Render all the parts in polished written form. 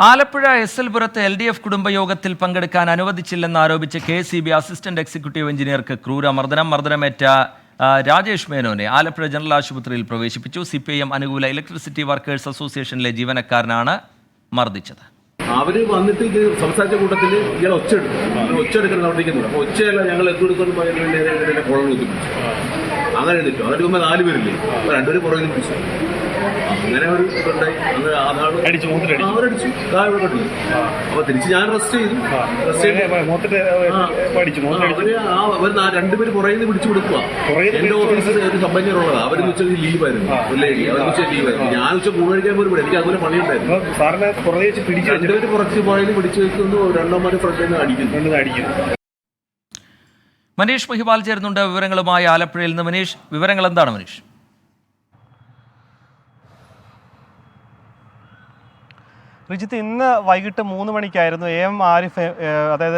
Alappuzha എസ്എൽപുരത്ത് LDF കുടുംബയോഗത്തിൽ പങ്കെടുക്കാൻ അനുവദിച്ചില്ലെന്ന് ആരോപിച്ച് KCB അസിസ്റ്റന്റ് എക്സിക്യൂട്ടീവ് എഞ്ചിനീയർക്ക് മർദ്ദനമേറ്റ രാജേഷ് മേനോനെ ആലപ്പുഴ ജനറൽ ആശുപത്രിയിൽ പ്രവേശിപ്പിച്ചു. CPIM അനുകൂല ഇലക്ട്രിസിറ്റി വർക്കേഴ്സ് അസോസിയേഷനിലെ ജീവനക്കാരനാണ് മർദ്ദിച്ചത്. അവര് വന്നിട്ട് ഇത് സംസാരിച്ച കൂട്ടത്തിൽ ഇയാൾ ഒച്ചെടുക്കണം നടത്തിക്കുന്നുണ്ട്. അപ്പൊ ഒച്ചയല്ല ഞങ്ങൾ എത്തുകൊടുക്കാൻ കുളം കുത്തി അങ്ങനെ എടുത്തു. അവർക്ക് 4 പേരില്ലേ, 2 പേര് പുറകിലും പിടിച്ചു. അങ്ങനെ ഒരു ഉണ്ടായി. അവരടിച്ചു കണ്ടു. അപ്പൊ തിരിച്ച് ഞാൻ റെസ്റ്റ് ചെയ്തു. അവർ 2 പേര് പുറകിൽ നിന്ന് പിടിച്ചു കൊടുക്കുക. എന്റെ ഓഫീസിൽ ഒരു കമ്പനിയുള്ളതാണ്. അവര് ഉച്ച ലീവായിരുന്നു. ലീവായിരുന്നു. ഞാൻ ഉച്ച കൂടഴിക്കാൻ പോലും ഇവിടെ എനിക്ക് അതുപോലെ പണിയുണ്ടായിരുന്നു. 2 പേര് പുറത്ത് പുറകിൽ പിടിച്ചു വെക്കുന്നു. 2 ഫ്രണ്ടിൽ നിന്ന് അടിക്കുന്നു. മനീഷ് മഹിപാൽ ചേരുന്നുണ്ട് വിവരങ്ങളുമായി ആലപ്പുഴയിൽ നിന്ന്. മനീഷ്, വിവരങ്ങൾ എന്താണ് മനീഷ്? റിജിത്ത്, ഇന്ന് വൈകിട്ട് 3 മണിക്കായിരുന്നു AM ആരിഫ്, അതായത്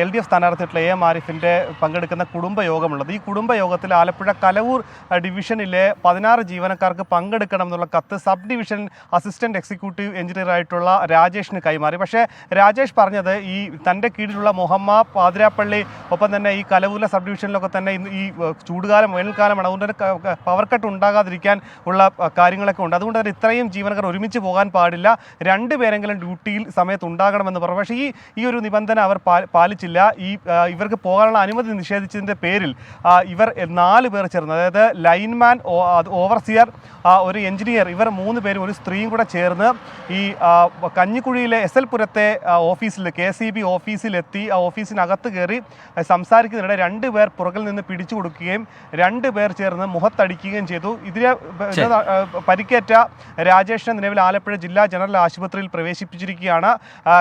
LDF സ്ഥാനാർത്ഥിയായിട്ടുള്ള AM ആരിഫിൻ്റെ പങ്കെടുക്കുന്ന കുടുംബയോഗമുള്ളത്. ഈ കുടുംബയോഗത്തിൽ ആലപ്പുഴ കലവൂർ ഡിവിഷനിലെ 16 ജീവനക്കാർക്ക് പങ്കെടുക്കണം എന്നുള്ള കത്ത് സബ് ഡിവിഷൻ അസിസ്റ്റന്റ് എക്സിക്യൂട്ടീവ് എഞ്ചിനീയറായിട്ടുള്ള രാജേഷിന് കൈമാറി. പക്ഷേ രാജേഷ് പറഞ്ഞത് ഈ തൻ്റെ കീഴിലുള്ള മുഹമ്മ, പാതിരാപ്പള്ളി, ഒപ്പം തന്നെ ഈ കലവൂരിലെ സബ് ഡിവിഷനിലൊക്കെ തന്നെ ഈ ചൂടുകാലം, വേനൽക്കാലമാണ്, അതുകൊണ്ട് തന്നെ പവർ കട്ട് ഉണ്ടാകാതിരിക്കാൻ ഉള്ള കാര്യങ്ങളൊക്കെ ഉണ്ട്. അതുകൊണ്ട് തന്നെ ഇത്രയും ജീവനക്കാർ ഒരുമിച്ച് പോകാൻ പാടില്ല, 2 പേരെങ്കിലും ഡ്യൂട്ടിയിൽ സമയത്ത് ഉണ്ടാകണമെന്ന് പറഞ്ഞു. പക്ഷേ ഈ ഒരു നിബന്ധന അവർ പാലിച്ചില്ല. ഇവർക്ക് പോകാനുള്ള അനുമതി നിഷേധിച്ചതിൻ്റെ പേരിൽ ഇവർ 4 പേർ ചേർന്ന്, അതായത് ലൈൻമാൻ, ഓവർസിയർ, ഒരു എഞ്ചിനീയർ, ഇവർ 3 പേരും ഒരു സ്ത്രീയും കൂടെ ചേർന്ന് ഈ കഞ്ഞിക്കുഴിയിലെ എസ്എൽപുരത്തെ ഓഫീസിൽ, KCB ഓഫീസിലെത്തി ആ ഓഫീസിനകത്ത് കയറി സംസാരിക്കുന്നതിനിടെ 2 പേർ പുറകിൽ നിന്ന് പിടിച്ചു കൊടുക്കുകയും 2 പേർ ചേർന്ന് മുഖത്തടിക്കുകയും ചെയ്തു. ഇതിനെ പരിക്കേറ്റ രാജേഷിനെ നിലവിൽ ആലപ്പുഴ ജില്ലാ ജനറൽ ആശുപത്രിയിൽ പ്രവേശിപ്പിച്ചിരിക്കുകയാണ്.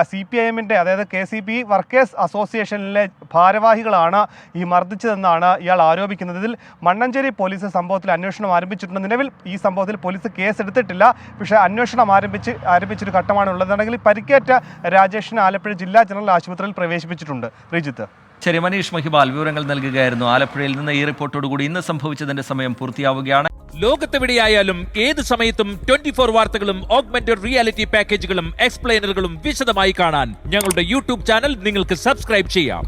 CPIMൻ്റെ, അതായത് KCB വർക്കേഴ്സ് അസോസിയേഷനിലെ ഭാരവാഹികളാണ് ഈ മർദ്ദിച്ചതെന്നാണ് ഇയാൾ ആരോപിക്കുന്നത്. ഇതിൽ മണ്ണഞ്ചേരി പോലീസ് സംഭവത്തിൽ അന്വേഷണം ആരംഭിച്ചിട്ടുണ്ട്. നിലവിൽ ഈ സംഭവത്തിൽ പോലീസ് കേസ് എടുത്തിട്ടില്ല. പക്ഷേ അന്വേഷണം ആരംഭിച്ചൊരു ഘട്ടമാണ് ഉള്ളതാണെങ്കിൽ പരിക്കേറ്റ രാജേഷിനെ ആലപ്പുഴ ജില്ലാ ജനറൽ ആശുപത്രിയിൽ പ്രവേശിപ്പിച്ചിട്ടുണ്ട്. റിജിത്ത്. ശരി, മനീഷ് മഹിപാൽ വിവരങ്ങൾ നൽകുകയായിരുന്നു. ആലപ്പുഴയിൽ നിന്ന് ഈ റിപ്പോർട്ടോടുകൂടി ഇന്ന് സംഭവിച്ചതിന്റെ സമയം പൂർത്തിയാവുകയാണ്. ലോകത്തെവിടെയായാലും ഏത് സമയത്തും 24 വാർത്തകളും ഓഗ്മെന്റഡ് റിയാലിറ്റി പാക്കേജുകളും എക്സ്പ്ലെയിനറുകളും വിശദമായി കാണാൻ ഞങ്ങളുടെ YouTube ചാനൽ നിങ്ങൾക്ക് സബ്സ്ക്രൈബ് ചെയ്യാം.